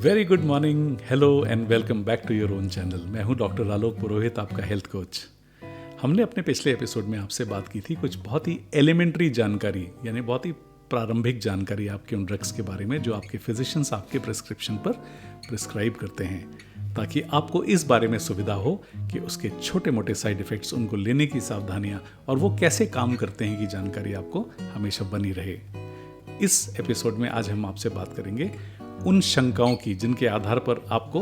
Very good morning, hello and welcome back to your own channel. मैं हूं doctor आलोक पुरोहित, आपका health coach. हमने अपने पिछले एपिसोड में आपसे बात की थी कुछ बहुत ही एलिमेंट्री जानकारी, यानी बहुत ही प्रारंभिक जानकारी आपके उन ड्रग्स के बारे में जो आपके फिजिशियंस आपके प्रिस्क्रिप्शन पर प्रिस्क्राइब करते हैं, ताकि आपको इस बारे में सुविधा हो कि उसके छोटे मोटे साइड इफ़ेक्ट्स, उनको लेने की सावधानियाँ और वो कैसे काम करते हैं की जानकारी आपको हमेशा बनी रहे। इस एपिसोड में आज हम आपसे बात करेंगे उन शंकाओं की जिनके आधार पर आपको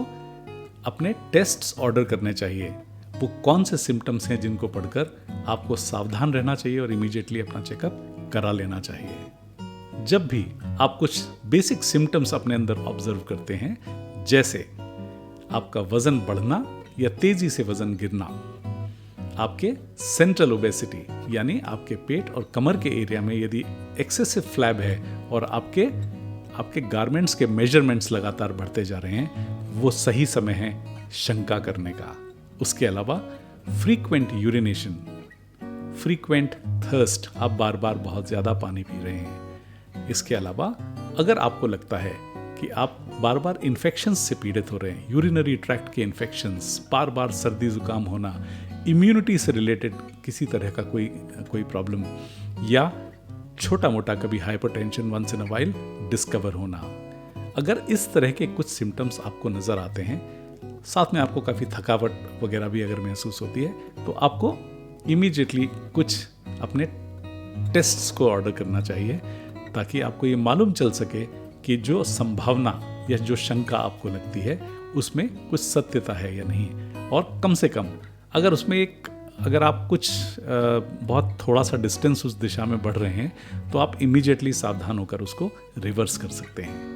अपने टेस्ट्स ऑर्डर करने चाहिए। वो कौन से सिम्टम्स हैं जिनको पढ़कर आपको सावधान रहना चाहिए और इमीडिएटली अपना चेकअप करा लेना चाहिए। जब भी आप कुछ बेसिक सिम्टम्स अपने अंदर ऑब्जर्व करते हैं, जैसे आपका वजन बढ़ना या तेजी से वजन गिरना, आपके सेंट्रल ओबेसिटी यानी आपके पेट और कमर के एरिया में यदि एक्सेसिव फ्लैब है और आपके गारमेंट्स के मेजरमेंट्स लगातार बढ़ते जा रहे हैं, वो सही समय है शंका करने का। उसके अलावा फ्रीक्वेंट यूरिनेशन, फ्रीक्वेंट थर्स्ट, आप बार बार बहुत ज़्यादा पानी पी रहे हैं। इसके अलावा अगर आपको लगता है कि आप बार बार इन्फेक्शंस से पीड़ित हो रहे हैं, यूरिनरी ट्रैक्ट के इन्फेक्शंस, बार बार सर्दी जुकाम होना, इम्यूनिटी से रिलेटेड किसी तरह का कोई प्रॉब्लम, या छोटा मोटा कभी hypertension once in a while discover होना, अगर इस तरह के कुछ सिम्टम्स आपको नज़र आते हैं, साथ में आपको काफ़ी थकावट वगैरह भी अगर महसूस होती है, तो आपको इमीडिएटली कुछ अपने टेस्ट्स को ऑर्डर करना चाहिए, ताकि आपको ये मालूम चल सके कि जो संभावना या जो शंका आपको लगती है उसमें कुछ सत्यता है या नहीं। और कम से कम अगर आप कुछ बहुत थोड़ा सा डिस्टेंस उस दिशा में बढ़ रहे हैं, तो आप इमीडिएटली सावधान होकर उसको रिवर्स कर सकते हैं।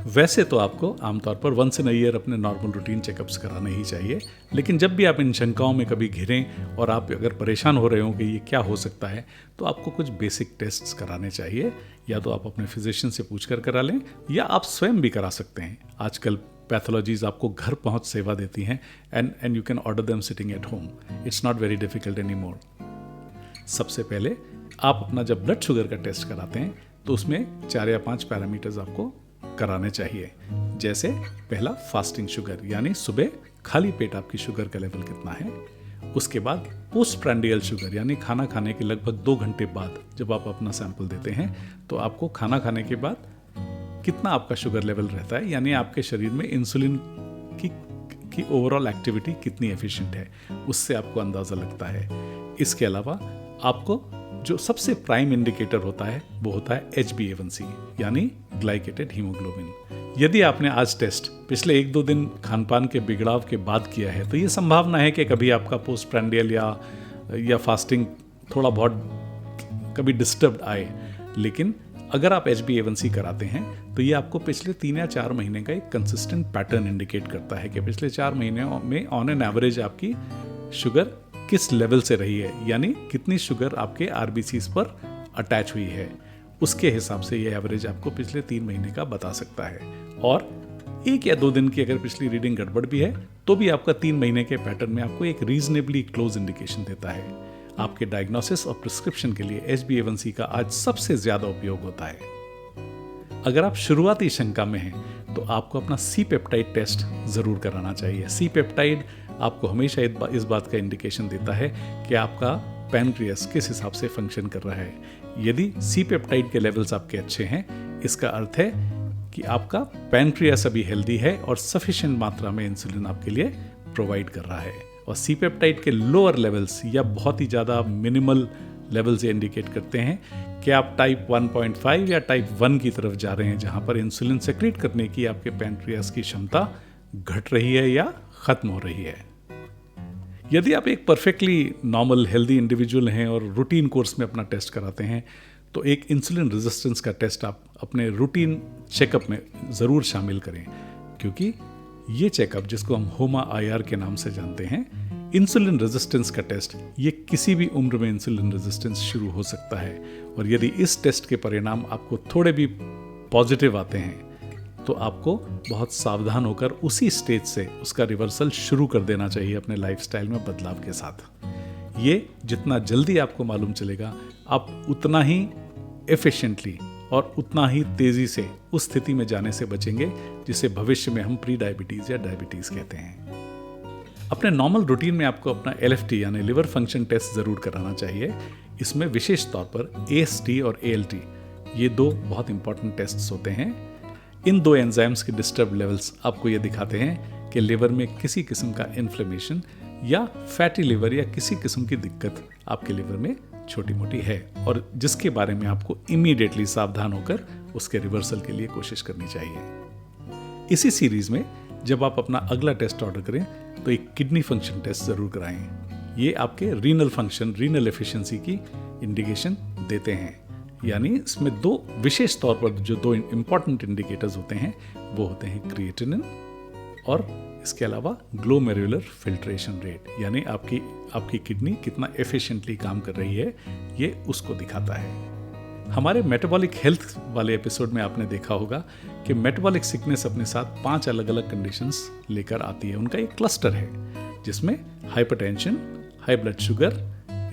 वैसे तो आपको आमतौर पर वंस इन अ ईयर अपने नॉर्मल रूटीन चेकअप्स कराने ही चाहिए, लेकिन जब भी आप इन शंकाओं में कभी घिरें और आप अगर परेशान हो रहे हो कि ये क्या हो सकता है, तो आपको कुछ बेसिक टेस्ट्स कराने चाहिए। या तो आप अपने फिजिशियन से पूछ कर करा लें, या आप स्वयं भी करा सकते हैं। आजकल पैथोलॉजीज आपको घर पहुंच सेवा देती हैं, and you can order them sitting at home. It's not very difficult any more. सबसे पहले आप अपना जब ब्लड शुगर का टेस्ट कराते हैं, तो उसमें 4 या 5 पैरामीटर्स आपको कराने चाहिए। जैसे पहला फास्टिंग शुगर, यानी सुबह खाली पेट आपकी शुगर का लेवल कितना है। उसके बाद पोस्ट प्रैंडियल शुगर, यानी खाना खाने के लगभग 2 घंटे बाद जब आप अपना सैंपल देते हैं, तो आपको खाना खाने के बाद कितना आपका शुगर लेवल रहता है, यानी आपके शरीर में इंसुलिन की ओवरऑल एक्टिविटी कितनी एफिशिएंट है, उससे आपको अंदाज़ा लगता है। इसके अलावा आपको जो सबसे प्राइम इंडिकेटर होता है वो होता है HbA1c, यानी ग्लाइकेटेड हीमोग्लोबिन। यदि आपने आज टेस्ट पिछले 1-2 दिन खानपान के बिगड़ाव के बाद किया है, तो ये संभावना है कि कभी आपका पोस्ट प्रैंडियल या फास्टिंग थोड़ा बहुत कभी डिस्टर्ब आए। लेकिन अगर आप HbA1c कराते हैं, तो ये आपको पिछले 3 या 4 महीने का एक कंसिस्टेंट पैटर्न इंडिकेट करता है कि पिछले 4 महीनों में ऑन एन एवरेज आपकी शुगर किस लेवल से रही है, यानी कितनी शुगर आपके RBCs पर अटैच हुई है। उसके हिसाब से ये एवरेज आपको पिछले 3 महीने का बता सकता है। और 1 या 2 दिन की अगर पिछली रीडिंग गड़बड़ भी है, तो भी आपका 3 महीने के पैटर्न में आपको एक रीजनेबली क्लोज इंडिकेशन देता है। आपके डायग्नोसिस और प्रिस्क्रिप्शन के लिए HbA1c का आज सबसे ज्यादा उपयोग होता है। अगर आप शुरुआती शंका में हैं, तो आपको अपना सी पेप्टाइड टेस्ट जरूर कराना चाहिए। सी पेप्टाइड आपको हमेशा इस बात का इंडिकेशन देता है कि आपका पैनक्रियास किस हिसाब से फंक्शन कर रहा है। यदि सी पेप्टाइड के लेवल्स आपके अच्छे हैं, इसका अर्थ है कि आपका पैनक्रियास अभी हेल्दी है और सफिशिएंट मात्रा में इंसुलिन आपके लिए प्रोवाइड कर रहा है। और सी पेप्टाइड के लोअर लेवल्स या बहुत ही ज़्यादा मिनिमल लेवल्स ये इंडिकेट करते हैं कि आप टाइप 1.5 या टाइप 1 की तरफ जा रहे हैं, जहाँ पर इंसुलिन सेक्रेट करने की आपके पैनक्रियास की क्षमता घट रही है या खत्म हो रही है। यदि आप एक परफेक्टली नॉर्मल हेल्दी इंडिविजुअल हैं और रूटीन कोर्स में अपना टेस्ट कराते हैं, तो एक इंसुलिन रेजिस्टेंस का टेस्ट आप अपने रूटीन चेकअप में ज़रूर शामिल करें, क्योंकि ये चेकअप, जिसको हम HOMA-IR के नाम से जानते हैं, इंसुलिन रेजिस्टेंस का टेस्ट, ये किसी भी उम्र में इंसुलिन रेजिस्टेंस शुरू हो सकता है। और यदि इस टेस्ट के परिणाम आपको थोड़े भी पॉजिटिव आते हैं, तो आपको बहुत सावधान होकर उसी स्टेज से उसका रिवर्सल शुरू कर देना चाहिए अपने लाइफस्टाइल में बदलाव के साथ। ये जितना जल्दी आपको मालूम चलेगा, आप उतना ही एफिशिएंटली और उतना ही तेज़ी से उस स्थिति में जाने से बचेंगे जिसे भविष्य में हम प्री डायबिटीज़ या डायबिटीज़ कहते हैं। अपने नॉर्मल रूटीन में आपको अपना LFT यानी लिवर फंक्शन टेस्ट ज़रूर कराना चाहिए। इसमें विशेष तौर पर AST और ALT ये दो बहुत इंपॉर्टेंट टेस्ट्स होते हैं। इन दो एंजाइम्स के डिस्टर्ब लेवल्स आपको ये दिखाते हैं कि लिवर में किसी किस्म का इन्फ्लेमेशन या फैटी लिवर या किसी किस्म की दिक्कत आपके लिवर में छोटी मोटी है, और जिसके बारे में आपको इमीडिएटली सावधान होकर उसके रिवर्सल के लिए कोशिश करनी चाहिए। इसी सीरीज में जब आप अपना अगला टेस्ट ऑर्डर करें तो एक किडनी फंक्शन टेस्ट ज़रूर कराएं। ये आपके रीनल फंक्शन, रीनल एफिशिएंसी की इंडिकेशन देते हैं। यानी इसमें दो विशेष तौर पर जो दो इंपॉर्टेंट इंडिकेटर्स होते हैं वो होते हैं क्रिएटिनिन और इसके अलावा ग्लोमेरुलर फिल्ट्रेशन रेट, यानी आपकी किडनी कितना एफिशिएंटली काम कर रही है ये उसको दिखाता है। हमारे मेटाबॉलिक हेल्थ वाले एपिसोड में आपने देखा होगा कि मेटाबॉलिक सिकनेस अपने साथ 5 अलग अलग कंडीशंस लेकर आती है। उनका एक क्लस्टर है जिसमें हाइपरटेंशन, हाई ब्लड शुगर,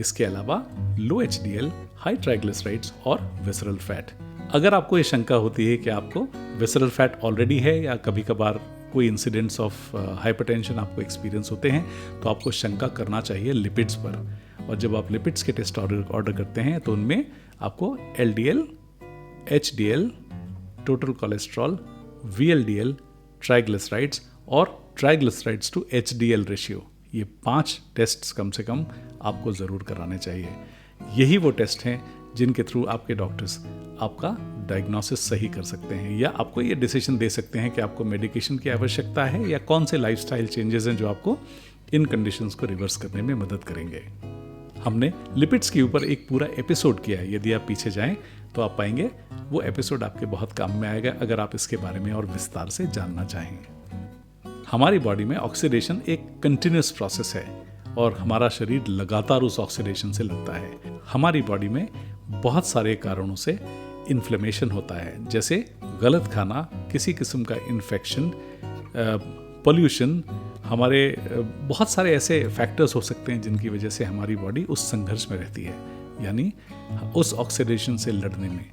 इसके अलावा लो HDL, हाई ट्राइग्लिसराइड्स और विसरल फैट। अगर आपको ये शंका होती है कि आपको विसरल फैट ऑलरेडी है या कभी कभार कोई इंसिडेंट्स ऑफ हाइपरटेंशन आपको एक्सपीरियंस होते हैं तो आपको शंका करना चाहिए लिपिड्स पर। और जब आप लिपिड्स के टेस्ट ऑर्डर करते हैं तो उनमें आपको LDL, HDL, total cholesterol, VLDL, triglycerides और ट्राइग्लिसराइड्स टू HDL रेशियो, ये 5 टेस्ट्स कम से कम आपको ज़रूर कराने चाहिए। यही वो टेस्ट हैं जिनके थ्रू आपके डॉक्टर्स आपका डायग्नोसिस सही कर सकते हैं या आपको ये डिसीजन दे सकते हैं कि आपको मेडिकेशन की आवश्यकता है या कौन से लाइफस्टाइल चेंजेस हैं जो आपको इन कंडीशंस को रिवर्स करने में मदद करेंगे। हमने लिपिड्स के ऊपर एक पूरा एपिसोड किया है, यदि आप पीछे जाएं तो आप पाएंगे वो एपिसोड आपके बहुत काम में आएगा अगर आप इसके बारे में और विस्तार से जानना चाहें। हमारी बॉडी में ऑक्सीडेशन एक कंटिन्यूस प्रोसेस है और हमारा शरीर लगातार उस ऑक्सीडेशन से लड़ता है। हमारी बॉडी में बहुत सारे कारणों से इन्फ्लेमेशन होता है, जैसे गलत खाना, किसी किस्म का इन्फेक्शन, पोल्यूशन, हमारे बहुत सारे ऐसे फैक्टर्स हो सकते हैं जिनकी वजह से हमारी बॉडी उस संघर्ष में रहती है। यानी उस ऑक्सीडेशन से लड़ने में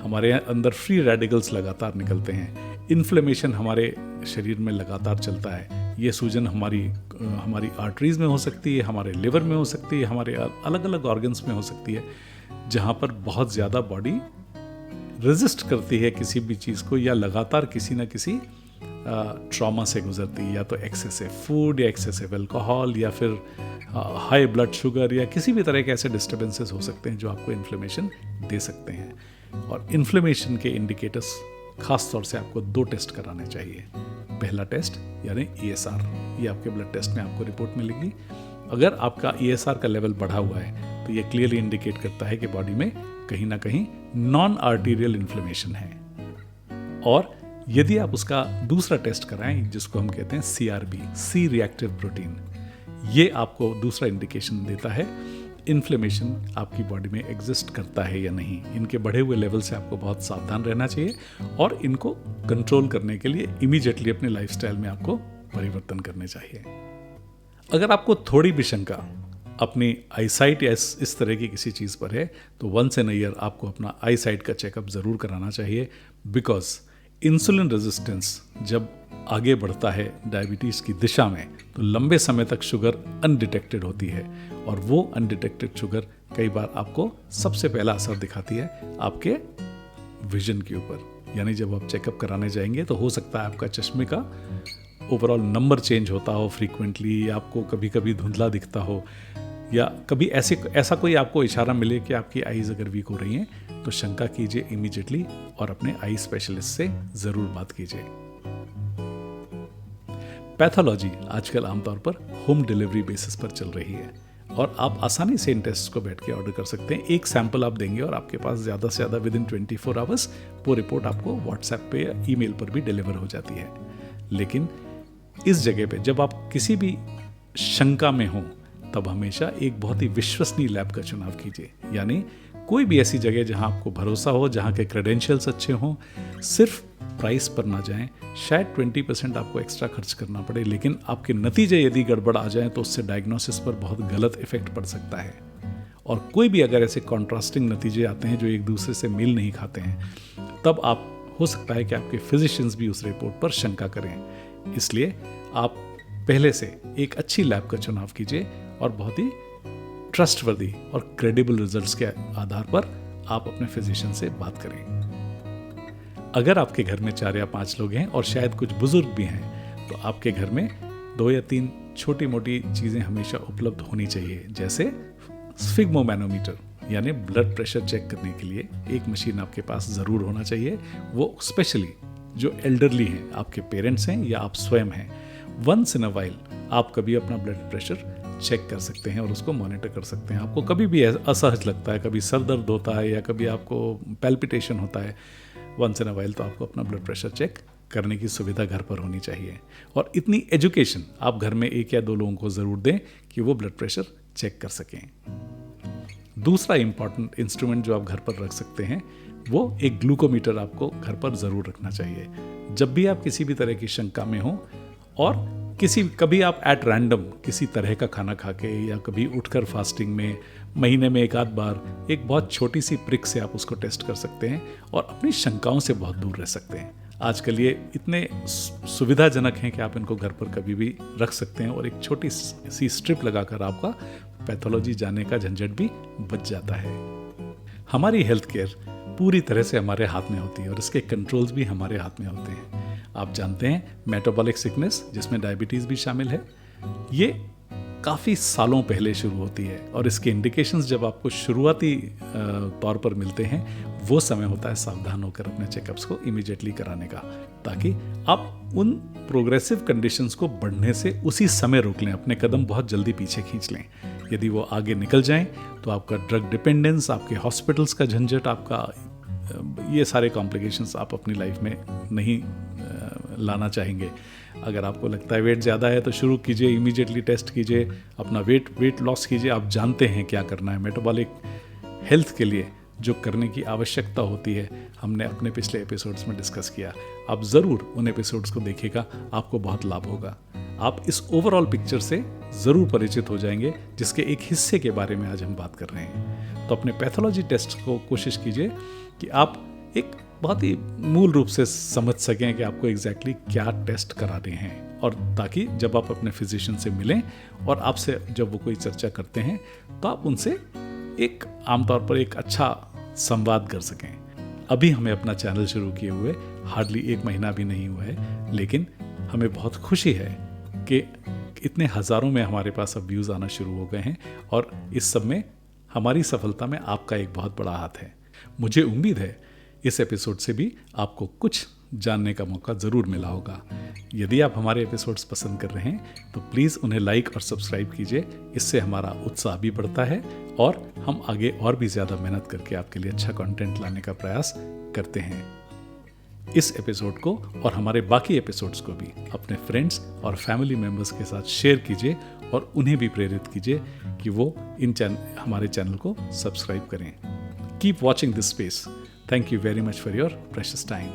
हमारे अंदर फ्री रेडिकल्स लगातार निकलते हैं, इन्फ्लेमेशन हमारे शरीर में लगातार चलता है। ये सूजन हमारी आर्टरीज में हो सकती है, हमारे लिवर में हो सकती है, हमारे अलग अलग ऑर्गन्स में हो सकती है, जहाँ पर बहुत ज़्यादा बॉडी रेजिस्ट करती है किसी भी चीज़ को या लगातार किसी न किसी ट्रॉमा से गुजरती है, या तो एक्सेसिव फूड या एक्सेसिव अल्कोहल या फिर हाई ब्लड शुगर या किसी भी तरह के ऐसे डिस्टर्बेंसेस हो सकते हैं जो आपको इन्फ्लेमेशन दे सकते हैं। और इन्फ्लेमेशन के इंडिकेटर्स खास तौर से आपको 2 टेस्ट कराने चाहिए। पहला टेस्ट यानी ESR, ये आपके ब्लड टेस्ट में आपको रिपोर्ट मिलेगी। अगर आपका ESR का लेवल बढ़ा हुआ है तो ये क्लियरली इंडिकेट करता है कि बॉडी में कहीं ना कहीं नॉन आर्टीरियल इन्फ्लेमेशन है। और यदि आप उसका दूसरा टेस्ट कराएं जिसको हम कहते हैं CRP, सी रिएक्टिव प्रोटीन, ये आपको दूसरा इंडिकेशन देता है इन्फ्लेमेशन आपकी बॉडी में एग्जिस्ट करता है या नहीं। इनके बढ़े हुए लेवल से आपको बहुत सावधान रहना चाहिए और इनको कंट्रोल करने के लिए इमीडिएटली अपने लाइफस्टाइल में आपको परिवर्तन करने चाहिए। अगर आपको थोड़ी भी शंका अपनी आईसाइट या इस तरह की किसी चीज़ पर है तो वंस इन अ ईयर आपको अपना आईसाइट का चेकअप ज़रूर कराना चाहिए, बिकॉज इंसुलिन रेजिस्टेंस जब आगे बढ़ता है डायबिटीज़ की दिशा में तो लंबे समय तक शुगर अनडिटेक्टेड होती है और वो अनडिटेक्टेड शुगर कई बार आपको सबसे पहला असर दिखाती है आपके विजन के ऊपर। यानी जब आप चेकअप कराने जाएंगे तो हो सकता है आपका चश्मे का ओवरऑल नंबर चेंज होता हो फ्रीक्वेंटली, आपको कभी कभी धुंधला दिखता हो या कभी ऐसा कोई आपको इशारा मिले कि आपकी आईज अगर वीक हो रही हैं तो शंका कीजिए इमीडिएटली और अपने आई स्पेशलिस्ट से ज़रूर बात कीजिए। पैथोलॉजी आजकल आमतौर पर होम डिलीवरी बेसिस पर चल रही है और आप आसानी से इन टेस्ट को बैठ के ऑर्डर कर सकते हैं। एक सैंपल आप देंगे और आपके पास ज़्यादा से ज़्यादा विद इन 24 आवर्स वो रिपोर्ट आपको व्हाट्सएप पे या ईमेल पर भी डिलीवर हो जाती है। लेकिन इस जगह पे जब आप किसी भी शंका में हों तब हमेशा एक बहुत ही विश्वसनीय लैब का चुनाव कीजिए। यानी कोई भी ऐसी जगह जहां आपको भरोसा हो, जहां के क्रेडेंशियल्स अच्छे हों। सिर्फ प्राइस पर ना जाएं, शायद 20% आपको एक्स्ट्रा खर्च करना पड़े, लेकिन आपके नतीजे यदि गड़बड़ आ जाएं तो उससे डायग्नोसिस पर बहुत गलत इफेक्ट पड़ सकता है। और कोई भी अगर ऐसे कॉन्ट्रास्टिंग नतीजे आते हैं जो एक दूसरे से मेल नहीं खाते हैं, तब आप हो सकता है कि आपके फिजिशियंस भी उस रिपोर्ट पर शंका करें। इसलिए आप पहले से एक अच्छी लैब का चुनाव कीजिए और बहुत ही ट्रस्टवर्दी और क्रेडिबल रिजल्ट्स के आधार पर आप अपने फिजिशियन से बात करें। अगर आपके घर में 4 या 5 लोग हैं और शायद कुछ बुजुर्ग भी हैं, तो आपके घर में 2 या 3 छोटी मोटी चीज़ें हमेशा उपलब्ध होनी चाहिए, जैसे स्फिग्मोमैनोमीटर यानी ब्लड प्रेशर चेक करने के लिए एक मशीन आपके पास ज़रूर होना चाहिए। वो स्पेशली जो एल्डरली हैं, आपके पेरेंट्स हैं या आप स्वयं हैं, वंस इन अ वाइल आप कभी अपना ब्लड प्रेशर चेक कर सकते हैं और उसको मॉनिटर कर सकते हैं। आपको कभी भी असहज लगता है, कभी सर दर्द होता है या कभी आपको पैल्पिटेशन होता है, वंस इन अ वाइल तो आपको अपना ब्लड प्रेशर चेक करने की सुविधा घर पर होनी चाहिए। और इतनी एजुकेशन आप घर में 1 या 2 लोगों को ज़रूर दें कि वो ब्लड प्रेशर चेक कर सकें। दूसरा इंपॉर्टेंट इंस्ट्रूमेंट जो आप घर पर रख सकते हैं, वो एक ग्लूकोमीटर आपको घर पर ज़रूर रखना चाहिए। जब भी आप किसी भी तरह की शंका में हो और कभी आप एट रैंडम किसी तरह का खाना खा के या कभी उठकर फास्टिंग में महीने में 1 आध बार एक बहुत छोटी सी प्रिक से आप उसको टेस्ट कर सकते हैं और अपनी शंकाओं से बहुत दूर रह सकते हैं। आजकल ये इतने सुविधाजनक हैं कि आप इनको घर पर कभी भी रख सकते हैं और एक छोटी सी स्ट्रिप लगाकर आपका पैथोलॉजी जाने का झंझट भी बच जाता है। हमारी हेल्थ केयर पूरी तरह से हमारे हाथ में होती है और इसके कंट्रोल्स भी हमारे हाथ में होते हैं। आप जानते हैं मेटाबॉलिक सिकनेस, जिसमें डायबिटीज़ भी शामिल है, ये काफ़ी सालों पहले शुरू होती है और इसके इंडिकेशंस जब आपको शुरुआती तौर पर मिलते हैं, वो समय होता है सावधान होकर अपने चेकअप्स को इमीडिएटली कराने का, ताकि आप उन प्रोग्रेसिव कंडीशंस को बढ़ने से उसी समय रोक लें, अपने कदम बहुत जल्दी पीछे खींच लें। यदि वो आगे निकल जाएं तो आपका ड्रग डिपेंडेंस, आपके हॉस्पिटल्स का झंझट, आपका ये सारे कॉम्प्लिकेशंस आप अपनी लाइफ में नहीं लाना चाहेंगे। अगर आपको लगता है वेट ज़्यादा है तो शुरू कीजिए, इमीडिएटली टेस्ट कीजिए, अपना वेट लॉस कीजिए। आप जानते हैं क्या करना है। मेटाबॉलिक हेल्थ के लिए जो करने की आवश्यकता होती है, हमने अपने पिछले एपिसोड्स में डिस्कस किया। आप ज़रूर उन एपिसोड्स को देखिएगा, आपको बहुत लाभ होगा। आप इस ओवरऑल पिक्चर से ज़रूर परिचित हो जाएंगे, जिसके एक हिस्से के बारे में आज हम बात कर रहे हैं। तो अपने पैथोलॉजी टेस्ट को कोशिश कीजिए कि आप एक बहुत ही मूल रूप से समझ सकें कि आपको एग्जैक्टली क्या टेस्ट कराने हैं, और ताकि जब आप अपने फिजिशियन से मिलें और आपसे जब वो कोई चर्चा करते हैं तो आप उनसे एक आमतौर पर एक अच्छा संवाद कर सकें। अभी हमें अपना चैनल शुरू किए हुए हार्डली 1 महीना भी नहीं हुआ है, लेकिन हमें बहुत खुशी है कि इतने हज़ारों में हमारे पास अब व्यूज़ आना शुरू हो गए हैं और इस सब में हमारी सफलता में आपका एक बहुत बड़ा हाथ है। मुझे उम्मीद है इस एपिसोड से भी आपको कुछ जानने का मौका ज़रूर मिला होगा। यदि आप हमारे एपिसोड्स पसंद कर रहे हैं तो प्लीज़ उन्हें लाइक और सब्सक्राइब कीजिए। इससे हमारा उत्साह भी बढ़ता है और हम आगे और भी ज़्यादा मेहनत करके आपके लिए अच्छा कंटेंट लाने का प्रयास करते हैं। इस एपिसोड को और हमारे बाकी एपिसोड्स को भी अपने फ्रेंड्स और फैमिली मेम्बर्स के साथ शेयर कीजिए और उन्हें भी प्रेरित कीजिए कि वो हमारे चैनल को सब्सक्राइब करें। Keep watching this space. Thank you very much for your precious time.